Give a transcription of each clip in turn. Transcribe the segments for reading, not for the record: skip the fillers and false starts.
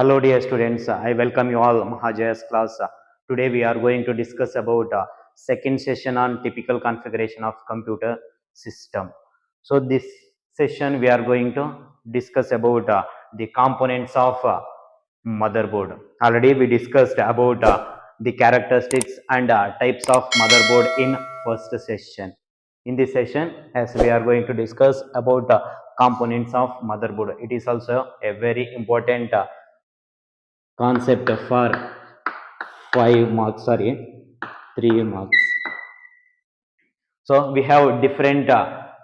Hello dear students, I welcome you all Mahajayas class. Today we are going to discuss about second session on typical configuration of computer system. So this session we are going to discuss about the components of motherboard. Already we discussed about the characteristics and types of motherboard in first session. In this session, as we are going to discuss about components of motherboard, it is also a very important concept for 5 marks, sorry, 3 marks. So we have different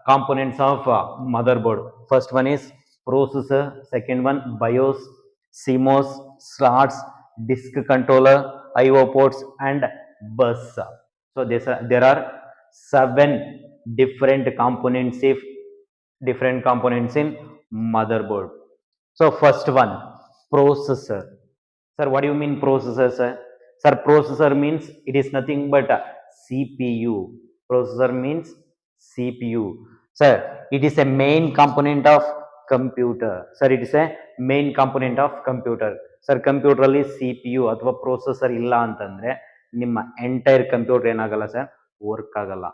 components of motherboard. First one is processor, second one BIOS, CMOS, slots, disk controller, IO ports and bus. So there are 7 different components in motherboard. So first one, processor. Sir, what do you mean processor, sir? Sir, processor means it is nothing but a CPU. Processor means CPU. Sir, it is a main component of computer. Sir, it is a main component of computer. Sir, computer ಅಲ್ಲಿ CPU ಅಥವಾ processor ಇಲ್ಲ ಅಂತಂದ್ರೆ ನಿಮ್ಮ entire computer ಏನಾಗಲ್ಲ sir, work ಆಗಲ್ಲ.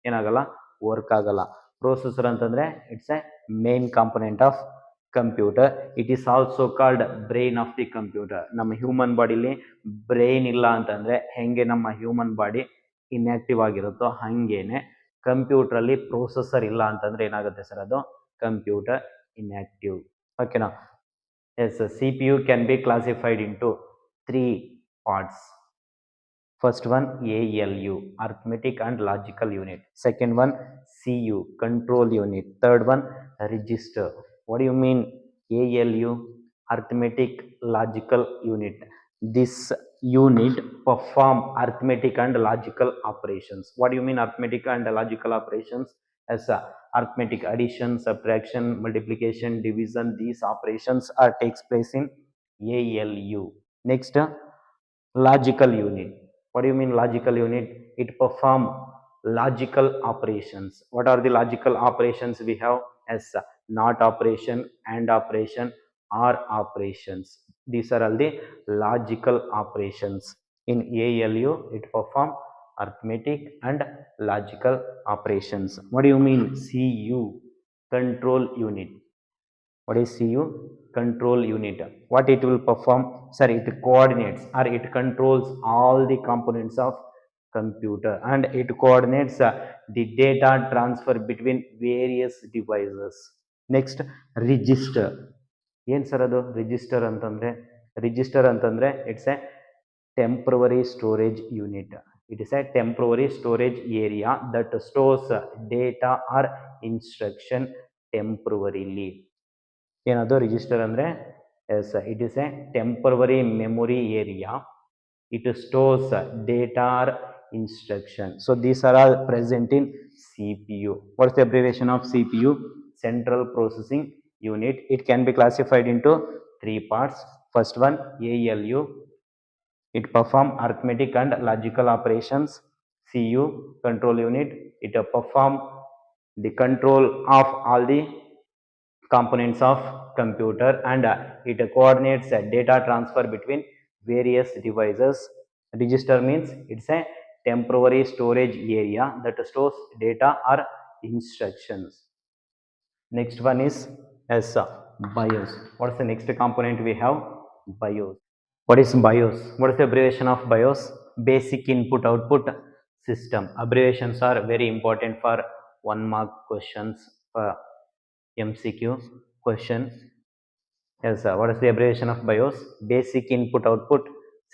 ಏನಾಗಲ್ಲ, work ಆಗಲ್ಲ. Processor ಅಂತಂದ್ರೆ it's A main component of computer. It is also called brain of the computer. ನಮ್ಮ ಹ್ಯೂಮನ್ ಬಾಡಿಲಿ ಬ್ರೈನ್ ಇಲ್ಲ ಅಂತಂದ್ರೆ ಹೆಂಗೆ ನಮ್ಮ ಹ್ಯೂಮನ್ ಬಾಡಿ ಇನ್ಆಕ್ಟಿವ್ ಆಗಿರುತ್ತೋ ಹಂಗೇನೆ ಕಂಪ್ಯೂಟರ್ ಅಲ್ಲಿ ಪ್ರೊಸೆಸರ್ ಇಲ್ಲ ಅಂತಂದ್ರೆ ಏನಾಗುತ್ತೆ ಸರ್, ಅದು ಕಂಪ್ಯೂಟರ್ ಇನ್ಆಕ್ಟಿವ್. ಓಕೆನಾ? Yes, CPU can be classified into 3 parts. First one, ALU, arithmetic and logical unit. Second one, CU, control unit. Third one, register. What do you mean ALU, arithmetic logical unit? This unit perform arithmetic and logical operations. What do you mean arithmetic and logical operations? As arithmetic addition, subtraction, multiplication, division, these operations are takes place in ALU. Next, logical unit. What do you mean logical unit? It perform logical operations. What are the logical operations we have? As not operation, and operation, or operations. These are all the logical operations. In ALU, it perform arithmetic and logical operations. What do you mean CU, control unit? What is CU? Control unit. What it will perform? Sir, it coordinates or it controls all the components of computer, and it coordinates the data transfer between various devices. Next, register. ಏನು sir ಅದು register ಅಂತಂದ್ರೆ? Register ಅಂತಂದ್ರೆ it's a temporary storage unit. It is a temporary storage area that stores data or instruction temporarily. ಏನದು register ಅಂದ್ರೆ? Yes, it is a temporary memory area. It stores data or instruction. So these are all present in CPU. What's the abbreviation of CPU? Central Processing Unit. It can be classified into 3 parts. First one, ALU. It perform arithmetic and logical operations. CU, control unit. It perform the control of all the components of computer, and it coordinates data transfer between various devices. Register means it's a temporary storage area that stores data or instructions. Next one is as BIOS. What's the next component we have? BIOS. What is BIOS? What is the abbreviation of BIOS? Basic input output system. Abbreviations are very important for 1 mark questions, for MCQ question. Yes, sir. What is the abbreviation of BIOS? Basic input output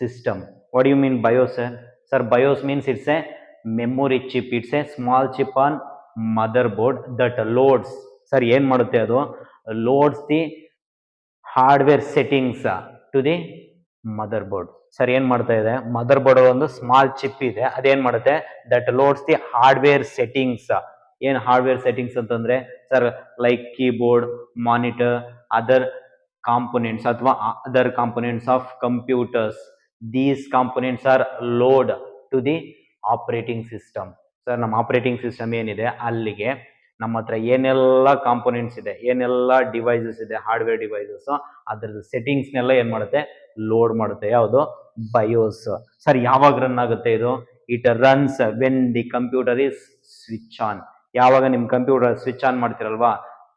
system. What do you mean BIOS, sir? Sir, BIOS means it's a memory chip. It's a small chip on motherboard that loads. Sir, ಏನು ಮಾಡುತ್ತೆ ಅದು? Loads the hardware settings to the motherboard. Sir, ಏನು ಮಾಡ್ತಾ ಇದೆ? Mother ಒಂದು small chip ಇದೆ, ಅದೇನ್ ಮಾಡುತ್ತೆ? That loads the hardware settings. ಏನ್ ಹಾರ್ಡ್ವೇರ್ ಸೆಟ್ಟಿಂಗ್ಸ್ ಅಂತಂದ್ರೆ sir, like keyboard, monitor, other components ಅಥವಾ other components of computers. These components are load to the operating system. Sir, ನಮ್ಮ ಆಪರೇಟಿಂಗ್ ಸಿಸ್ಟಮ್ ಏನಿದೆ ಅಲ್ಲಿಗೆ ನಮ್ಮ ಹತ್ರ ಏನೆಲ್ಲ ಕಾಂಪೊನೆಂಟ್ಸ್ ಇದೆ, ಏನೆಲ್ಲ ಡಿವೈಸಸ್ ಇದೆ, ಹಾರ್ಡ್ವೇರ್ ಡಿವೈಸಸ್, ಅದ್ರದ್ದು ಸೆಟ್ಟಿಂಗ್ಸ್ನೆಲ್ಲ ಏನು ಮಾಡುತ್ತೆ, ಲೋಡ್ ಮಾಡುತ್ತೆ. ಯಾವುದು? ಬಯೋಸ್. ಸರ್ ಯಾವಾಗ ರನ್ ಆಗುತ್ತೆ ಇದು? It runs when the computer is switch on. ಯಾವಾಗ ನಿಮ್ಮ ಕಂಪ್ಯೂಟರ್ ಸ್ವಿಚ್ ಆನ್ ಮಾಡ್ತೀರಲ್ವಾ,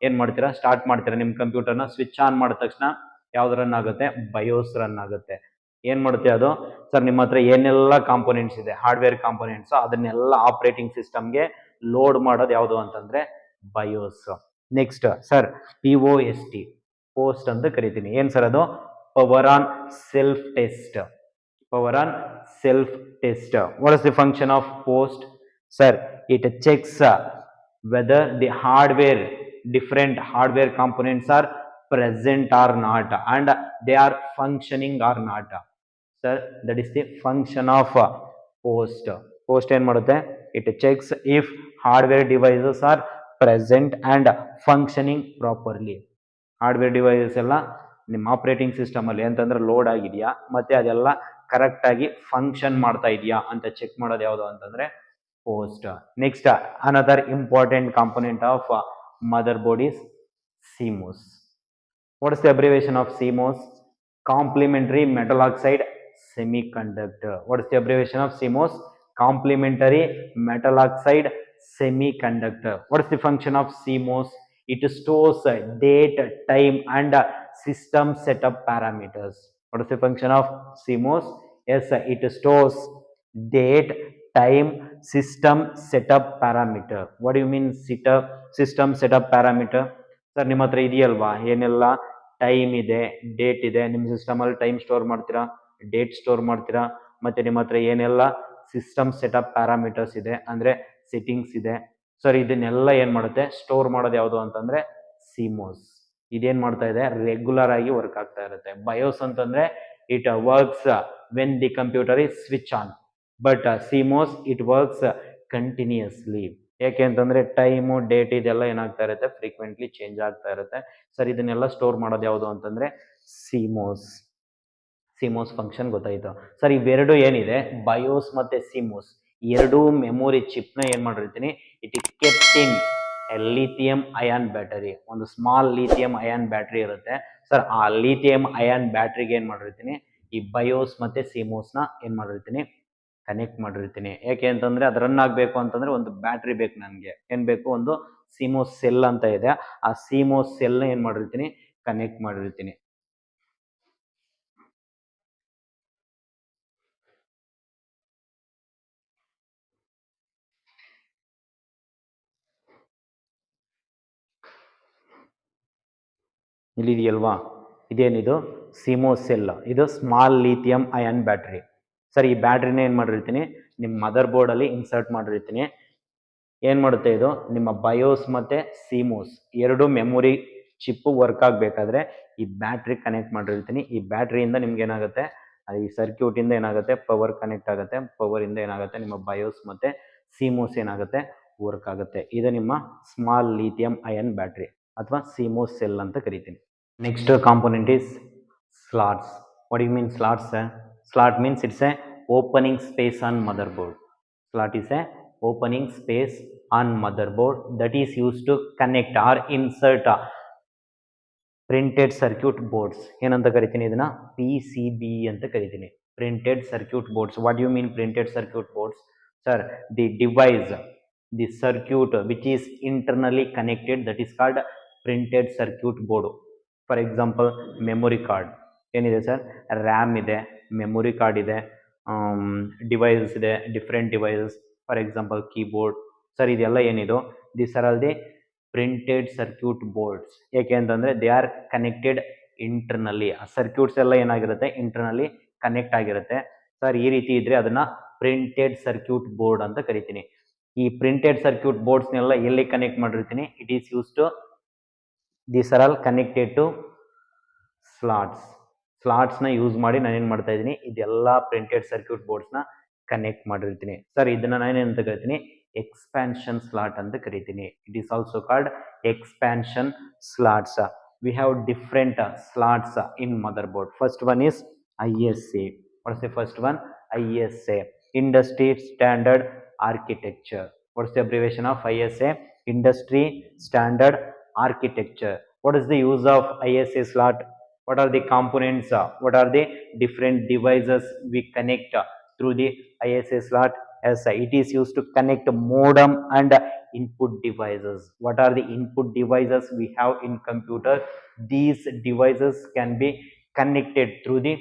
ಏನು ಮಾಡ್ತೀರಾ, ಸ್ಟಾರ್ಟ್ ಮಾಡ್ತೀರಾ ನಿಮ್ಮ ಕಂಪ್ಯೂಟರ್ನ, ಸ್ವಿಚ್ ಆನ್ ಮಾಡಿದ ತಕ್ಷಣ ಯಾವ್ದು ರನ್ ಆಗುತ್ತೆ? ಬಯೋಸ್ ರನ್ ಆಗುತ್ತೆ. ಏನು ಮಾಡುತ್ತೆ ಅದು? ಸರ್ ನಿಮ್ಮ ಹತ್ರ ಏನೆಲ್ಲ ಕಾಂಪೊನೆಂಟ್ಸ್ ಇದೆ, ಹಾರ್ಡ್ವೇರ್ ಕಾಂಪೊನೆಂಟ್ಸ್, ಅದನ್ನೆಲ್ಲ ಆಪರೇಟಿಂಗ್ ಸಿಸ್ಟಮ್ಗೆ ಲೋಡ್ ಮಾಡೋದು ಯಾವುದು ಅಂತಂದ್ರೆ BIOS. Next sir POST, post ಅಂತ ಕರಿತೀನಿ. ಏನು ಸರ್ ಅದು? Power on self test. Power on self test. What is the function of post? Sir, it checks whether the hardware, different hardware components are present or not, and they are functioning or not. Sir, that is the function of post. Post ಏನು ಮಾಡುತ್ತೆ? It checks if hardware devices are present and functioning properly. Hardware devices ಎಲ್ಲ ನಿಮ್ಮ operating system ಅಲ್ಲಿ ಅಂತಂದ್ರೆ load ಆಗಿದೆಯಾ, ಮತ್ತೆ ಅದೆಲ್ಲ correct ಆಗಿ ಫಂಕ್ಷನ್ ಮಾಡ್ತಾ ಇದೆಯಾ ಅಂತ ಚೆಕ್ ಮಾಡೋದು ಯಾವುದು ಅಂತಂದ್ರೆ post. Next another important component of mother board is CMOS. What is the abbreviation of CMOS? Complementary metal oxide semiconductor. What is the abbreviation of CMOS? Complementary metal oxide semiconductor. What is the function of CMOS? It stores date, time, and system setup parameters. What is the function of CMOS? Yes, it stores date, time, system setup parameter. What do you mean system setup parameter? Sir ನಿಮ್ಮ ಹತ್ರ ಇದೆಯಲ್ವಾ, ಏನೆಲ್ಲ time ಇದೆ, date ಇದೆ, ನಿಮ್ಮ ಸಿಸ್ಟಮಲ್ಲಿ time store ಮಾಡ್ತೀರಾ, date store ಮಾಡ್ತೀರಾ, ಮತ್ತೆ ನಿಮ್ಮ ಹತ್ರ ಏನೆಲ್ಲ ಸಿಸ್ಟಮ್ ಸೆಟಪ್ ಪ್ಯಾರಾಮೀಟರ್ಸ್ ಇದೆ ಅಂದರೆ ಸೆಟ್ಟಿಂಗ್ಸ್ ಇದೆ. ಸರ್ ಇದನ್ನೆಲ್ಲ ಏನು ಮಾಡುತ್ತೆ, ಸ್ಟೋರ್ ಮಾಡೋದು ಯಾವುದು ಅಂತಂದ್ರೆ CMOS. ಇದೇನು ಮಾಡ್ತಾ ಇದೆ, ರೆಗ್ಯುಲರ್ ಆಗಿ ವರ್ಕ್ ಆಗ್ತಾ ಇರುತ್ತೆ. ಬಯೋಸ್ ಅಂತಂದ್ರೆ it works when the computer is switch on, but CMOS it works continuously. ಯಾಕೆ ಅಂತಂದ್ರೆ ಟೈಮು, ಡೇಟ್ ಇದೆಲ್ಲ ಏನಾಗ್ತಾ ಇರುತ್ತೆ, ಫ್ರೀಕ್ವೆಂಟ್ಲಿ ಚೇಂಜ್ ಆಗ್ತಾ ಇರುತ್ತೆ. ಸರ್ ಇದನ್ನೆಲ್ಲ ಸ್ಟೋರ್ ಮಾಡೋದು ಯಾವುದು ಅಂತಂದ್ರೆ CMOS. CMOS ಫಂಕ್ಷನ್ ಗೊತ್ತಾಯ್ತು. ಸರ್ ಇವೆರಡು ಏನಿದೆ, ಬಯೋಸ್ ಮತ್ತೆ CMOS, ಎರಡೂ ಮೆಮೊರಿ ಚಿಪ್ನ ಏನು ಮಾಡಿರ್ತೀನಿ, it is kept in lithium ion battery. ಒಂದು ಸ್ಮಾಲ್ ಲಿಥಿಯಂ ಅಯಾನ್ ಬ್ಯಾಟ್ರಿ ಇರುತ್ತೆ. ಸರ್ ಆ ಲಿಥಿಯಂ ಅಯಾನ್ ಬ್ಯಾಟ್ರಿಗೆ ಏನು ಮಾಡಿರ್ತೀನಿ, ಈ ಬಯೋಸ್ ಮತ್ತೆ CMOSನ ಏನು ಮಾಡಿರ್ತೀನಿ, ಕನೆಕ್ಟ್ ಮಾಡಿರ್ತೀನಿ. ಯಾಕೆ ಅಂತಂದ್ರೆ ಅದು ರನ್ ಆಗಬೇಕು ಅಂತಂದ್ರೆ ಒಂದು ಬ್ಯಾಟ್ರಿ ಬೇಕು ನನಗೆ. ಏನು ಬೇಕು? ಒಂದು CMOS ಸೆಲ್ ಅಂತ ಇದೆ. ಆ CMOS ಸೆಲ್ನ ಏನು ಮಾಡಿರ್ತೀನಿ, ಕನೆಕ್ಟ್ ಮಾಡಿರ್ತೀನಿ. ಇಲ್ಲಿದೆಯಲ್ವಾ, ಇದೇನಿದು? CMOS cell. ಇದು small lithium ion battery. Sir ಈ ಬ್ಯಾಟ್ರಿನ ಏನು ಮಾಡಿರ್ತೀನಿ, ನಿಮ್ಮ ಮದರ್ ಬೋರ್ಡಲ್ಲಿ ಇನ್ಸರ್ಟ್ ಮಾಡಿರ್ತೀನಿ. ಏನು ಮಾಡುತ್ತೆ ಇದು, ನಿಮ್ಮ ಬಯೋಸ್ ಮತ್ತು CMOS ಎರಡು ಮೆಮೊರಿ ಚಿಪ್ಪು ವರ್ಕ್ ಆಗಬೇಕಾದ್ರೆ ಈ ಬ್ಯಾಟ್ರಿ ಕನೆಕ್ಟ್ ಮಾಡಿರ್ತೀನಿ. ಈ ಬ್ಯಾಟ್ರಿಯಿಂದ ನಿಮ್ಗೆ ಏನಾಗುತ್ತೆ, ಈ ಸರ್ಕ್ಯೂಟಿಂದ ಏನಾಗುತ್ತೆ, ಪವರ್ ಕನೆಕ್ಟ್ ಆಗುತ್ತೆ. ಪವರಿಂದ ಏನಾಗುತ್ತೆ, ನಿಮ್ಮ ಬಯೋಸ್ ಮತ್ತು CMOS ಏನಾಗುತ್ತೆ, ವರ್ಕ್ ಆಗುತ್ತೆ. ಇದು ನಿಮ್ಮ ಸ್ಮಾಲ್ ಲಿಥಿಯಂ ಅಯನ್ ಬ್ಯಾಟ್ರಿ ಅಥವಾ CMOS ಸೆಲ್ ಅಂತ ಕರಿತೀನಿ. Next component is slots. What do you mean slots? Slot means it's a opening space on motherboard. Slot is a opening space on motherboard that is used to connect or insert printed circuit boards. ಏನಂತ ಕರಿತೀನಿ ಇದನ್ನ? PCB ಅಂತ ಕರಿತೀನಿ. Printed circuit boards. What do you mean printed circuit boards? Sir, the device, the circuit which is internally connected, that is called printed circuit board. For example memory card ಏನಿದೆ sir, RAM ಇದೆ, memory card ಇದೆ, devices ಇದೆ, different devices, for example keyboard. Sir ಇದೆಲ್ಲ ಏನಿದು, this are all the printed circuit boards. ಏಕೆ ಅಂತಂದರೆ they are connected ಇಂಟರ್ನಲ್ಲಿ. ಆ circuits ಎಲ್ಲ ಏನಾಗಿರುತ್ತೆ, ಇಂಟರ್ನಲ್ಲಿ ಕನೆಕ್ಟ್ ಆಗಿರುತ್ತೆ. ಸರ್ ಈ ರೀತಿ ಇದ್ದರೆ ಅದನ್ನು ಪ್ರಿಂಟೆಡ್ ಸರ್ಕ್ಯೂಟ್ ಬೋರ್ಡ್ ಅಂತ ಕರಿತೀನಿ. ಈ ಪ್ರಿಂಟೆಡ್ ಸರ್ಕ್ಯೂಟ್ ಬೋರ್ಡ್ಸ್ನೆಲ್ಲ ಎಲ್ಲಿ ಕನೆಕ್ಟ್ ಮಾಡಿರ್ತೀನಿ, it is use to, these are all connected to slots. ಸ್ಲಾಟ್ಸ್ನ ಯೂಸ್ ಮಾಡಿ ನಾನೇನು ಮಾಡ್ತಾ ಇದ್ದೀನಿ, ಇದೆಲ್ಲ ಪ್ರಿಂಟೆಡ್ ಸರ್ಕ್ಯೂಟ್ ಬೋರ್ಡ್ಸ್ನ ಕನೆಕ್ಟ್ ಮಾಡಿರ್ತೀನಿ. ಸರ್ ಇದನ್ನು ನಾನೇನಂತ ಕರಿತೀನಿ, ಎಕ್ಸ್ಪ್ಯಾನ್ಷನ್ ಸ್ಲಾಟ್ ಅಂತ ಕರಿತೀನಿ. It is also called expansion slots. We have different slots in motherboard. First one is ISA. What is the first one? ISA, Industry Standard Architecture. What is the abbreviation of ISA? industry standard architecture. What is the use of ISA slot? What are the components? What are the different devices we connect through the ISA slot? As it is used to connect modem and input devices. What are the input devices we have in computer? These devices can be connected through the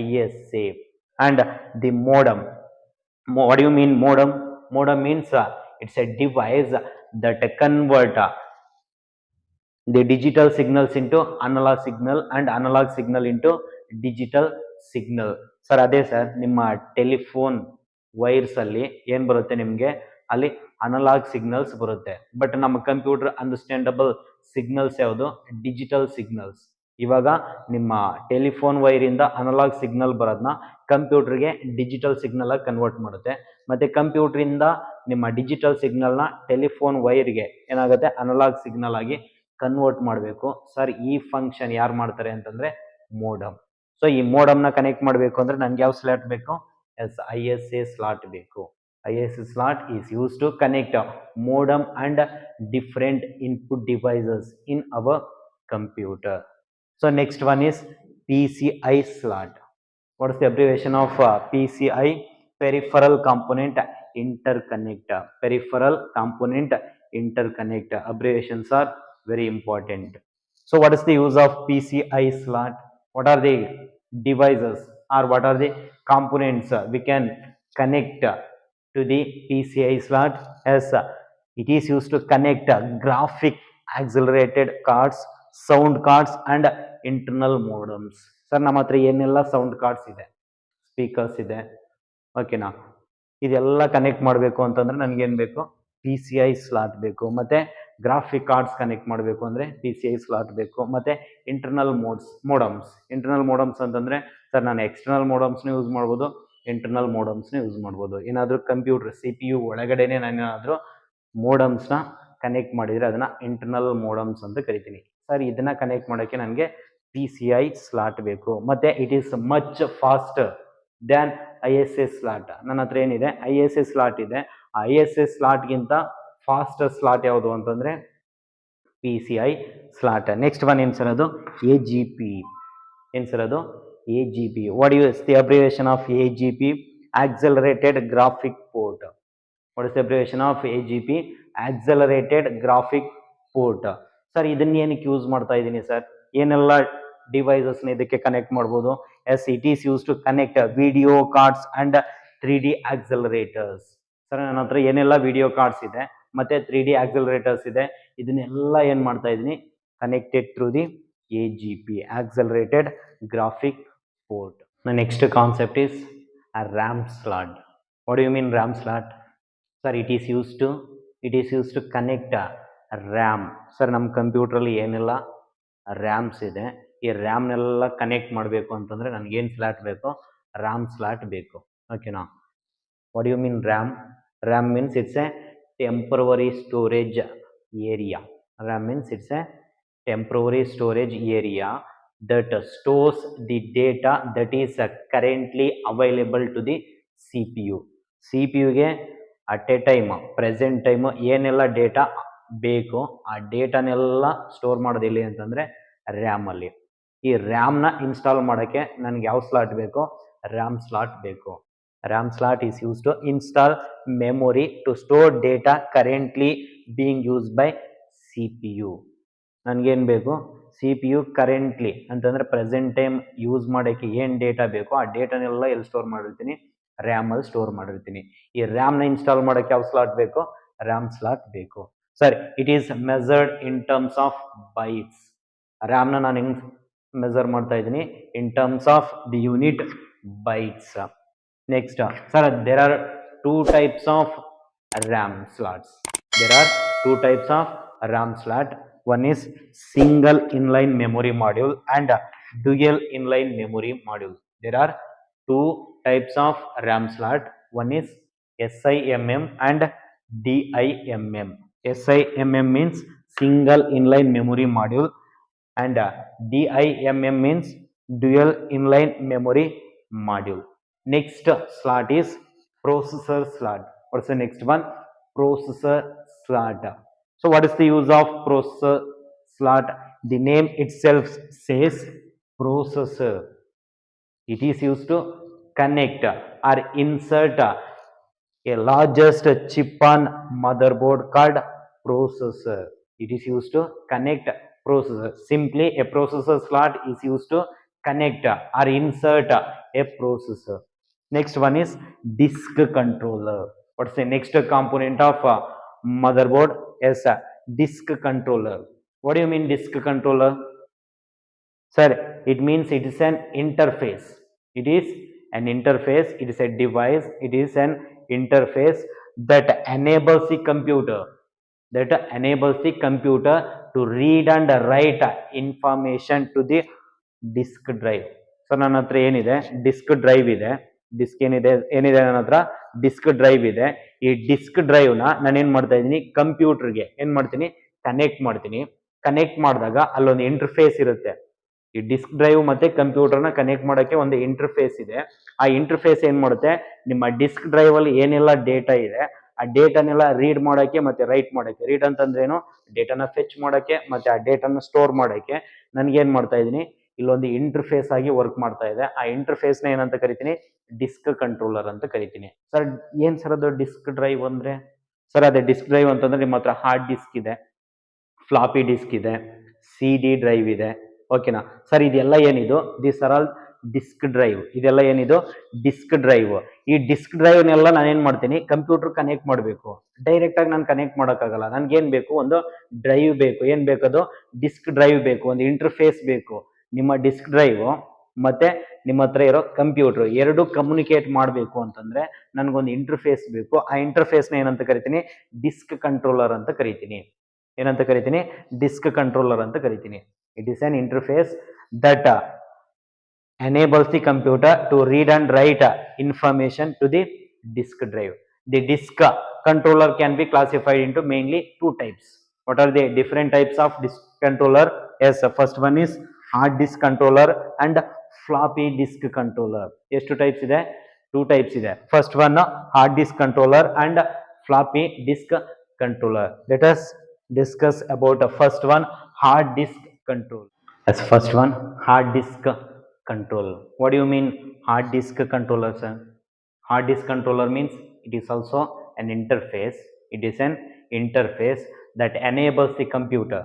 ISA. And the modem. What do you mean modem? Modem means it's a device that convert the digital signals into analog signal and analog signal into digital signal. Sir ಅದೇ sir ನಿಮ್ಮ telephone wires ಅಲ್ಲಿ ಏನ್ ಬರುತ್ತೆ ನಿಮಗೆ ಅಲ್ಲಿ analogue signals ಬರುತ್ತೆ. But ನಮ್ಮ computer understandable signals ಯಾವುದು? Digital signals. ಇವಾಗ ನಿಮ್ಮ ಟೆಲಿಫೋನ್ ವೈರ್ ಇಂದ ಅನಲಾಗ್ ಸಿಗ್ನಲ್ ಬರೋದನ್ನ ಕಂಪ್ಯೂಟರ್ಗೆ ಡಿಜಿಟಲ್ ಸಿಗ್ನಲ್ ಆಗಿ ಕನ್ವರ್ಟ್ ಮಾಡುತ್ತೆ. ಮತ್ತೆ ಕಂಪ್ಯೂಟರ್ ಇಂದ ನಿಮ್ಮ ಡಿಜಿಟಲ್ ಸಿಗ್ನಲ್ ನ ಟೆಲಿಫೋನ್ ವೈರ್ಗೆ ಏನಾಗುತ್ತೆ ಅನಲಾಗ್ ಸಿಗ್ನಲ್ ಆಗಿ ಕನ್ವರ್ಟ್ ಮಾಡಬೇಕು. ಸರ್ ಈ ಫಂಕ್ಷನ್ ಯಾರು ಮಾಡ್ತಾರೆ ಅಂತಂದ್ರೆ ಮೋಡಮ್. ಸೊ ಈ ಮೋಡಮ್ ನ ಕನೆಕ್ಟ್ ಮಾಡಬೇಕು ಅಂದ್ರೆ ನನ್ಗೆ ಯಾವ ಸ್ಲಾಟ್ ಬೇಕು? ಎಸ್ ISA ಸ್ಲಾಟ್ ಬೇಕು. ISA slot is used to connect modem and different input devices in our computer. So next one is PCI slot. What is the abbreviation of PCI? Peripheral component interconnect. Peripheral component interconnect. Abbreviations are very important. So what is the use of PCI slot? What are the devices or what are the components we can connect to the PCI slot? As it is used to connect graphic accelerated cards, sound cards and internal modems. Sir ನಮ್ಮ ಹತ್ರ ಏನೆಲ್ಲ sound cards ಇದೆ, speakers ಇದೆ, ಓಕೆನಾ? ಇದೆಲ್ಲ connect ಮಾಡಬೇಕು ಅಂತಂದ್ರೆ ನನಗೇನು ಬೇಕು? PCI ಸ್ಲಾಟ್ ಬೇಕು. ಮತ್ತೆ ಗ್ರಾಫಿಕ್ ಕಾರ್ಡ್ಸ್ ಕನೆಕ್ಟ್ ಮಾಡಬೇಕು ಅಂದ್ರೆ PCI ಸ್ಲಾಟ್ ಬೇಕು. ಮತ್ತೆ ಇಂಟರ್ನಲ್ ಮೋಡಮ್ಸ್ ಅಂತಂದ್ರೆ ಸರ್ ನಾನು ಎಕ್ಸ್ಟರ್ನಲ್ ಮೋಡಮ್ಸ್ನ ಯೂಸ್ ಮಾಡ್ಬೋದು, ಇಂಟರ್ನಲ್ ಮೋಡಮ್ಸ್ನ ಯೂಸ್ ಮಾಡ್ಬೋದು. ಏನಾದರೂ ಕಂಪ್ಯೂಟರ್ CPU ಒಳಗಡೆನೆ ನಾನು ಏನಾದರೂ ಮೋಡಮ್ಸ್ನ ಕನೆಕ್ಟ್ ಮಾಡಿದರೆ ಅದನ್ನ ಇಂಟರ್ನಲ್ ಮೋಡಮ್ಸ್ ಅಂತ ಕರಿತೀನಿ. ಸರ್ ಇದನ್ನ ಕನೆಕ್ಟ್ ಮಾಡೋಕ್ಕೆ ನನಗೆ PCI ಸ್ಲಾಟ್ ಬೇಕು. ಮತ್ತೆ it is much faster than ISA slot. ನನ್ನ ಹತ್ರ ಏನಿದೆ ISA ಸ್ಲಾಟ್ ಇದೆ. ISA ಸ್ಲಾಟ್ಗಿಂತ ಫಾಸ್ಟರ್ ಸ್ಲಾಟ್ ಯಾವುದು ಅಂತಂದ್ರೆ PCI ಸ್ಲಾಟ್. ನೆಕ್ಸ್ಟ್ ಒನ್ ಏನು ಸರ್? ಅದು AGP. ಏನು ಸರ್ ಅದು? AGP. What is the abbreviation of AGP? Accelerated graphic port. What is the abbreviation of AGP? Accelerated graphic port. Sir ಇದನ್ನ ಏನಕ್ಕೆ use ಮಾಡ್ತಾ ಇದ್ದೀನಿ ಸರ್? ಏನೆಲ್ಲ ಡಿವೈಸಸ್ನ ಇದಕ್ಕೆ ಕನೆಕ್ಟ್ ಮಾಡ್ಬೋದು? Yes it is use to connect video cards and 3D accelerators. Sir ನನ್ನ ಹತ್ರ ಏನೆಲ್ಲ ವಿಡಿಯೋ ಕಾರ್ಡ್ಸ್ ಇದೆ ಮತ್ತೆ 3D accelerators ಇದೆ, ಇದನ್ನೆಲ್ಲ ಏನ್ ಮಾಡ್ತಾ ಇದ್ದೀನಿ? Connected through the AGP, Accelerated Graphic Port. The next concept is a RAM slot. What do you mean RAM slot? Sir, it is used to connect RAM. Sir, ನಮ್ಮ computer ಅಲ್ಲಿ ಏನೆಲ್ಲ rams ಇದೆ, ಈ ರ್ಯಾಮ್ನೆಲ್ಲ ಕನೆಕ್ಟ್ ಮಾಡಬೇಕು ಅಂತಂದ್ರೆ ನನಗೆ ಏನು slot ಬೇಕು? RAM ಸ್ಲಾಟ್ ಬೇಕು. ಓಕೆನಾ? What do you mean RAM? RAM means it's a temporary storage area. RAM means it's a temporary storage area that stores the data that is currently available to the CPU. CPU ಗೆ at A time present time ಏನೆಲ್ಲ data ಬೇಕು ಆ ಡೇಟಾನೆಲ್ಲ store ಮಾಡೋದು ಎಲ್ಲಿ ಅಂತಂದ್ರೆ RAM ಅಲ್ಲಿ. ಈ ರ್ಯಾಮ್ನ install ಮಾಡೋಕ್ಕೆ ನನಗೆ ಯಾವ ಸ್ಲಾಟ್ ಬೇಕು? RAM ಸ್ಲಾಟ್ ಬೇಕು. RAM slot is used to install memory to store data currently being used by CPU. ನನಗೇನು ಬೇಕು? CPU ಕರೆಂಟ್ಲಿ ಅಂತಂದ್ರೆ ಪ್ರೆಸೆಂಟ್ ಟೈಮ್ ಯೂಸ್ ಮಾಡೋಕ್ಕೆ ಏನು ಡೇಟಾ ಬೇಕೋ ಆ ಡೇಟಾನೆಲ್ಲ ಎಲ್ಲಿ ಸ್ಟೋರ್ ಮಾಡಿರ್ತೀನಿ? ರ್ಯಾಮ್ ಅಲ್ಲಿ ಸ್ಟೋರ್ ಮಾಡಿರ್ತೀನಿ. ಈ ರ್ಯಾಮ್ನ ಇನ್ಸ್ಟಾಲ್ ಮಾಡೋಕ್ಕೆ ಯಾವ ಸ್ಲಾಟ್ ಬೇಕು? RAM ಸ್ಲಾಟ್ ಬೇಕು. Sir it is measured in terms of bytes. ರ್ಯಾಮ್ನ ನಾನು ಹೆಂಗ್ ಮೆಜರ್ ಮಾಡ್ತಾ ಇದ್ದೀನಿ? In terms of the unit bytes. Next, sir, there are two types of RAM slots. There are two types of RAM slot. One is single inline memory module and dual inline memory module. There are two types of RAM slot. One is SIMM and DIMM. SIMM means single inline memory module and DIMM means dual inline memory module. Next slot is processor slot. What's the next one? Processor slot. So what is the use of processor slot? The name itself says processor. It is used to connect or insert a largest chip on motherboard called processor. It is used to connect processor. Simply a processor slot is used to connect or insert a processor. Next one is disk controller. What's the next component of motherboard? Yes, disk controller. What do you mean disk controller? Sir, it means it is an interface. It is an interface, it is a device, it is an interface that enables the computer to read and write information to the disk drive. So ನನ್ನ ಹತ್ರ ಏನಿದೆ disk drive ಇದೆ, disc ಏನಿದೆ ನನ್ನ ಹತ್ರ disk drive ಇದೆ. ಈ disk drive ನಾನು ಏನ್ ಮಾಡ್ತಾ ಇದ್ದೀನಿ, ಕಂಪ್ಯೂಟರ್ಗೆ ಏನ್ ಮಾಡ್ತೀನಿ, ಕನೆಕ್ಟ್ ಮಾಡ್ತೀನಿ. ಕನೆಕ್ಟ್ ಮಾಡಿದಾಗ ಅಲ್ಲೊಂದು ಇಂಟರ್ಫೇಸ್ ಇರುತ್ತೆ. ಈ ಡಿಸ್ಕ್ ಡ್ರೈವ್ ಮತ್ತೆ ಕಂಪ್ಯೂಟರ್ನ ಕನೆಕ್ಟ್ ಮಾಡೋಕ್ಕೆ ಒಂದು ಇಂಟರ್ಫೇಸ್ ಇದೆ. ಆ ಇಂಟರ್ಫೇಸ್ ಏನ್ ಮಾಡುತ್ತೆ, ನಿಮ್ಮ ಡಿಸ್ಕ್ ಡ್ರೈವ್ ಅಲ್ಲಿ ಏನೆಲ್ಲ ಡೇಟಾ ಇದೆ ಆ ಡೇಟಾನೆಲ್ಲ ರೀಡ್ ಮಾಡೋಕ್ಕೆ ಮತ್ತೆ ರೈಟ್ ಮಾಡೋಕ್ಕೆ. ರೀಡ್ ಅಂತಂದ್ರೆ ಏನು, ಡೇಟಾನ ಫೆಚ್ ಮಾಡೋಕ್ಕೆ ಮತ್ತೆ ಆ ಡೇಟಾನ ಸ್ಟೋರ್ ಮಾಡೋಕ್ಕೆ ನನ್ಗೆ ಏನ್ ಮಾಡ್ತಾ ಇದ್ದೀನಿ, ಇಲ್ಲೊಂದು ಇಂಟರ್ಫೇಸ್ ಆಗಿ ವರ್ಕ್ ಮಾಡ್ತಾ ಇದೆ. ಆ ಇಂಟರ್ಫೇಸ್ ನ ಏನಂತ ಕರಿತೀನಿ, ಡಿಸ್ಕ್ ಕಂಟ್ರೋಲರ್ ಅಂತ ಕರಿತೀನಿ. ಸರ್ ಏನ್ ಸರ್ ಅದು ಡಿಸ್ಕ್ ಡ್ರೈವ್ ಅಂದ್ರೆ? ಸರ್ ಅದೇ ಡಿಸ್ಕ್ ಡ್ರೈವ್ ಅಂತಂದ್ರೆ ನಿಮ್ಮ ಹತ್ರ ಹಾರ್ಡ್ ಡಿಸ್ಕ್ ಇದೆ, ಫ್ಲಾಪಿ ಡಿಸ್ಕ್ ಇದೆ, CD ಡ್ರೈವ್ ಇದೆ. ಓಕೆನಾ ಸರ್? ಇದೆಲ್ಲ ಏನಿದು, this are all disk drive. ಇದೆಲ್ಲ ಏನಿದು, ಡಿಸ್ಕ್ ಡ್ರೈವ್. ಈ ಡಿಸ್ಕ್ ಡ್ರೈವ್ನೆಲ್ಲ ನಾನು ಏನ್ ಮಾಡ್ತೀನಿ, ಕಂಪ್ಯೂಟರ್ ಕನೆಕ್ಟ್ ಮಾಡಬೇಕು. ಡೈರೆಕ್ಟ್ ಆಗಿ ನಾನು ಕನೆಕ್ಟ್ ಮಾಡೋಕ್ಕಾಗಲ್ಲ. ನನ್ಗೆ ಏನ್ ಬೇಕು, ಒಂದು ಡ್ರೈವ್ ಬೇಕು. ಏನ್ ಬೇಕದು, ಡಿಸ್ಕ್ ಡ್ರೈವ್ ಬೇಕು, ಒಂದು ಇಂಟರ್ಫೇಸ್ ಬೇಕು. ನಿಮ್ಮ ಡಿಸ್ಕ್ ಡ್ರೈವ್ ಮತ್ತೆ ನಿಮ್ಮ ಹತ್ರ ಇರೋ ಕಂಪ್ಯೂಟರ್ ಎರಡು ಕಮ್ಯುನಿಕೇಟ್ ಮಾಡಬೇಕು ಅಂತಂದ್ರೆ ನನ್ಗೊಂದು ಇಂಟರ್ಫೇಸ್ ಬೇಕು. ಆ ಇಂಟರ್ಫೇಸ್ ನ ಏನಂತ ಕರಿತೀನಿ, ಡಿಸ್ಕ್ ಕಂಟ್ರೋಲರ್ ಅಂತ ಕರಿತೀನಿ. ಏನಂತ ಕರಿತೀನಿ, ಡಿಸ್ಕ್ ಕಂಟ್ರೋಲರ್ ಅಂತ ಕರಿತೀನಿ. It is an interface that enables the computer to read and write information to the disk drive. The disk controller can be classified into mainly two types. What are the different types of disk controller? Yes, first one is hard disk controller and floppy disk controller. Yes, two types ಇದೆ, two types ಇದೆ. First one hard disk controller and floppy disk controller. Let us discuss about the first one, hard disk control. As first one, hard disk control. What do you mean hard disk controller, sir? Hard disk controller means it is also an interface. It is an interface that enables the computer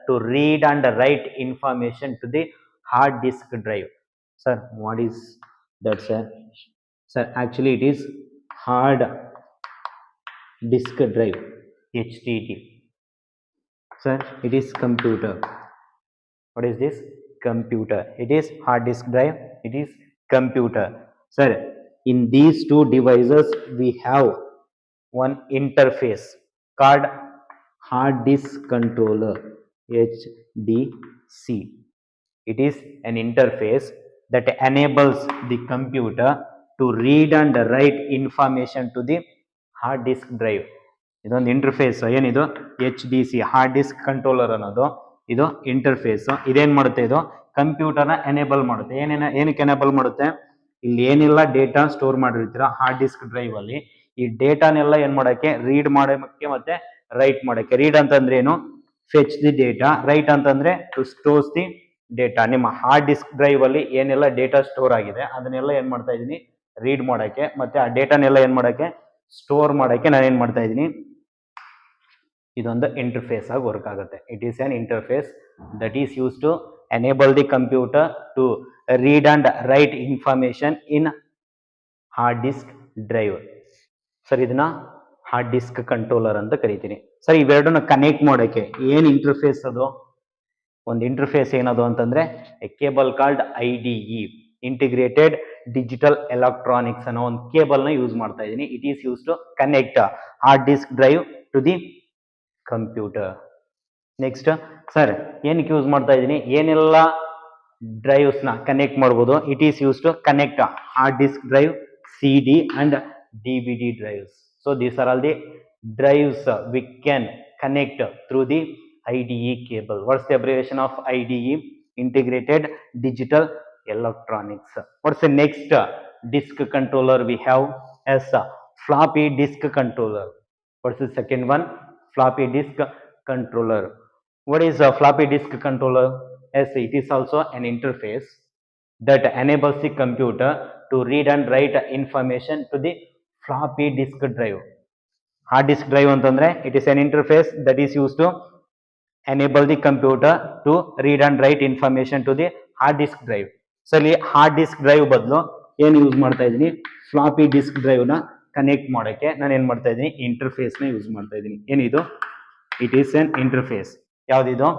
to read and write information to the hard disk drive. Sir, what is that, sir? Sir, actually it is hard disk drive, HDD. Sir, it is computer. What is this? Computer. It is hard disk drive, it is computer. Sir, in these two devices we have one interface called hard disk controller, HDC. It is an interface that enables the computer to read and write information to the hard disk drive. ಇದೊಂದು interface. ಏನಿದು, HDC, hard disk controller ಅನ್ನೋದು ಇದು interface. ಇದೇನ್ ಮಾಡುತ್ತೆ, ಇದು ಕಂಪ್ಯೂಟರ್ನ enable ಮಾಡುತ್ತೆ. ಏನಕ್ಕೆ enable ಮಾಡುತ್ತೆ, ಇಲ್ಲಿ ಏನೆಲ್ಲ ಡೇಟಾ ಸ್ಟೋರ್ ಮಾಡಿರ್ತೀರ ಹಾರ್ಡ್ ಡಿಸ್ಕ್ ಡ್ರೈವ್ ಅಲ್ಲಿ, ಈ ಡೇಟಾನೆಲ್ಲ ಏನ್ ಮಾಡಕ್ಕೆ, ರೀಡ್ ಮಾಡೋಕ್ಕೆ ಮತ್ತೆ ರೈಟ್ ಮಾಡಕ್ಕೆ. ರೀಡ್ ಅಂತಂದ್ರೆ ಏನು, ಫೆಚ್ ದಿ ಡೇಟಾ. ರೈಟ್ ಅಂತಂದ್ರೆ ಟು ಸ್ಟೋರ್ಸ್ ದಿ ಡೇಟಾ. ನಿಮ್ಮ ಹಾರ್ಡ್ ಡಿಸ್ಕ್ ಡ್ರೈವ್ ಅಲ್ಲಿ ಏನೆಲ್ಲ ಡೇಟಾ ಸ್ಟೋರ್ ಆಗಿದೆ ಅದನ್ನೆಲ್ಲ ಏನ್ ಮಾಡ್ತಾ ಇದೀನಿ, ರೀಡ್ ಮಾಡಕ್ಕೆ ಮತ್ತೆ ಆ ಡೇಟಾನೆಲ್ಲ ಏನ್ ಮಾಡಕ್ಕೆ, ಸ್ಟೋರ್ ಮಾಡಕ್ಕೆ ನಾನು ಏನ್ ಮಾಡ್ತಾ ಇದೀನಿ, ಇದೊಂದು ಇಂಟರ್ಫೇಸ್ ಆಗಿ ವರ್ಕ್ ಆಗುತ್ತೆ. It is an interface that is use to enable the computer to read and write information in hard disk drive. Sir ಇದನ್ನ ಹಾರ್ಡ್ ಡಿಸ್ಕ್ ಕಂಟ್ರೋಲರ್ ಅಂತ ಕರಿತೀನಿ. ಸರ್ ಇವೆರಡನ್ನ ಕನೆಕ್ಟ್ ಮಾಡೋಕ್ಕೆ ಏನ್ ಇಂಟರ್ಫೇಸ್ ಅದು, ಒಂದು ಇಂಟರ್ಫೇಸ್ ಏನದು ಅಂತಂದ್ರೆ a cable called IDE, integrated digital electronics ಅನ್ನೋ ಒಂದು ಕೇಬಲ್ ನ ಯೂಸ್ ಮಾಡ್ತಾ ಇದ್ದೀನಿ. It is use to connect hard disk drive to the computer. Next sir ಏನಕ್ಕೆ ಯೂಸ್ ಮಾಡ್ತಾ ಇದ್ದೀನಿ, ಏನೆಲ್ಲ ಡ್ರೈವ್ಸ್ ನ ಕನೆಕ್ಟ್ ಮಾಡ್ಬೋದು. It is use to connect hard disk drive, CD and DVD drives. So these are all the drives we can connect through the IDE cable. What's the abbreviation of IDE? Integrated Digital Electronics. What's the next disk controller we have as a floppy disk controller? What's the second one? Floppy disk controller. What is a floppy disk controller? Yes, it is also an interface that enables the computer to read and write information to the floppy disk drive. Hard disk drive ಅಂತಂದ್ರೆ it is an interface that is used to enable the computer to read and write information to the hard disk drive. So ಇಲ್ಲಿ hard disk drive ಬದಲು ಏನು use ಮಾಡ್ತಾ ಇದ್ದೀನಿ, floppy disk drive ನ connect ಮಾಡೋಕ್ಕೆ ನಾನು ಏನು ಮಾಡ್ತಾ ಇದ್ದೀನಿ, ಇಂಟರ್ಫೇಸ್ ನ ಯೂಸ್ ಮಾಡ್ತಾ ಇದ್ದೀನಿ. ಏನಿದು? It is an interface. ಯಾವ್ದಿದು?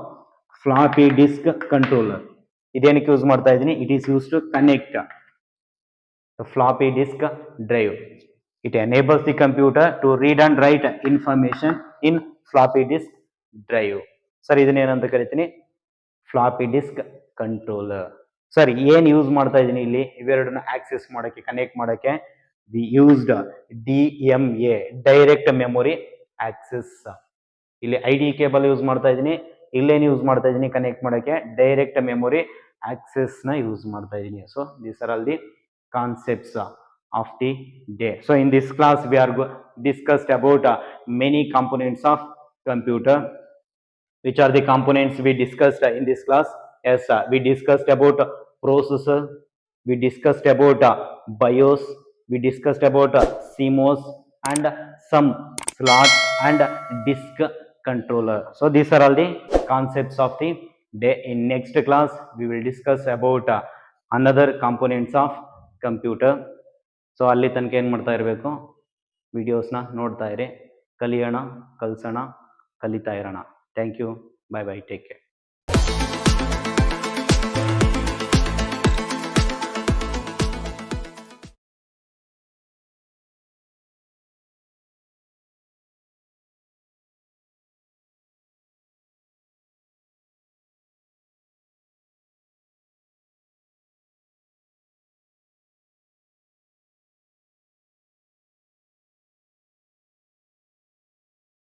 Floppy disk controller. ಇದೇನಕ್ಕೆ ಯೂಸ್ ಮಾಡ್ತಾ ಇದ್ದೀನಿ? It is use to connect the floppy disk drive. It enables the computer to read and write information in floppy disk drive. ಸರ್ ಇದನ್ನ ಏನಂತ ಕರಿತೀನಿ? Floppy disk controller. ಸರ್ ಏನ್ use ಮಾಡ್ತಾ ಇದೀನಿ ಇಲ್ಲಿ? ಇವೆರಡನ್ನ ಆಕ್ಸೆಸ್ ಮಾಡಕ್ಕೆ, ಕನೆಕ್ಟ್ ಮಾಡಕ್ಕೆ we used DMA, direct memory access. ಇಲ್ಲಿ ID ಕೇಬಲ್ ಯೂಸ್ ಮಾಡ್ತಾ ಇದೀನಿ. ಇಲ್ಲೇನು ಯೂಸ್ ಮಾಡ್ತಾ ಇದೀನಿ ಕನೆಕ್ಟ್ ಮಾಡಕ್ಕೆ? ಡೈರೆಕ್ಟ್ ಮೆಮೊರಿ ಆಕ್ಸೆಸ್ ನ ಯೂಸ್ ಮಾಡ್ತಾ ಇದೀನಿ. So these are all the concepts of the day. So in this class we are discussed about many components of computer. Which are the components we discussed in this class? Yes, we discussed about processor, we discussed about BIOS, we discussed about CMOS and some slot and disk controller. So these are all the concepts of the day. In next class we will discuss about another components of computer. So ಅಲ್ಲಿ ತನಕ ಏನು ಮಾಡ್ತಾ ಇರಬೇಕು, ವಿಡಿಯೋಸ್ನ ನೋಡ್ತಾ ಇರಿ. ಕಲಿಯೋಣ, ಕಲಿಸೋಣ, ಕಲಿತಾ ಇರೋಣ. Thank you. Bye bye, take care.